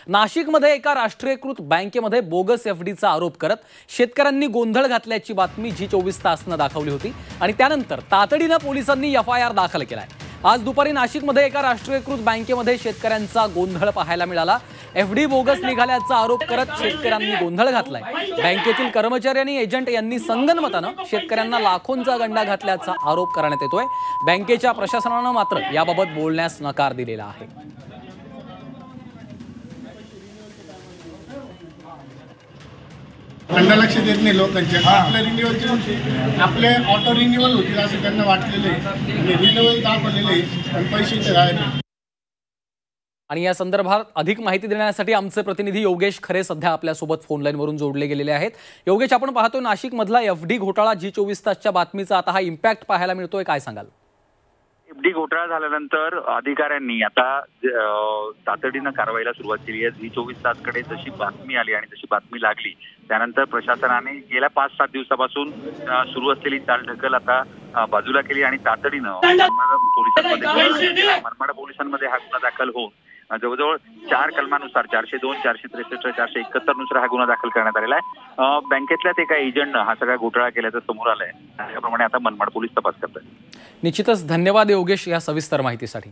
नाशिकमध्ये एका राष्ट्रीयकृत बँकेमध्ये बोगस एफडीचा आरोप करत शेतकऱ्यांनी गोंधळ घातल्याची बातमी जी24 तासनं दाखवली होती आणि त्यानंतर तातडीनं पोलिसांनी एफआयआर दाखल केलाय। आज दुपारी नाशिकमध्ये एका राष्ट्रीयकृत बँकेमध्ये शेतकऱ्यांचा गोंधळ पाहायला मिळाला। एफडी बोगस निघाल्याचा आरोप करत शेतकऱ्यांनी गोंधळ घातलाय। बँकेतील कर्मचारी आणि एजंट यांनी संगनमतानं शेतकऱ्यांना लाखोंचा गंडा घातल्याचा आरोप करण्यात येतोय। बँकेच्या प्रशासनानं मात्र याबाबत बोलण्यास नकार दिलेला आहे। त्यांना लक्ष देत नाही लोकांच्या। आपल्या रिन्युअलचे आपले ऑटो रिन्युअल होतील असं त्यांना वाटलेलं आहे आणि रिन्युअल दाखवलेले पण पैसे गायब आहेत। आणि या संदर्भात अधिक माहिती देण्यासाठी आमचे प्रतिनिधी योगेश खरे सध्या आपल्या सोबत फोन लाईन वरून जोडले गेलेले आहेत। योगेश, आपण पाहतो नाशिक मधला एफडी घोटाळा जी24 तासच्या बातमीचा आता हा इम्पॅक्ट पाहायला मिळतोय, काय सांगाल? एफडी घोटाळा झाल्यानंतर अधिकाऱ्यांनी आता तातडीनं कारवाईला सुरुवात केली आहे। जी24 तासकडे जशी बातमी आली आणि जशी बातमी लागली त्यानंतर प्रशासनाने गेल्या 5-7 दिवसापासून सुरू असलेली चालढकल आता बाजूला केली आणि तातडीनं मनमाड पोलिसांमध्ये हा गुन्हा दाखल होऊन जवळजवळ 4 कलमानुसार 402, 463, 471 नुसार हा गुन्हा दाखल करण्यात आलेला आहे। बँकेतल्याच एका एजंटनं हा सगळा घोटाळा केल्याचं समोर आलंय। त्याप्रमाणे आता मनमाड पोलीस तपास करतात। निश्चितच धन्यवाद योगेश या सविस्तर माहितीसाठी।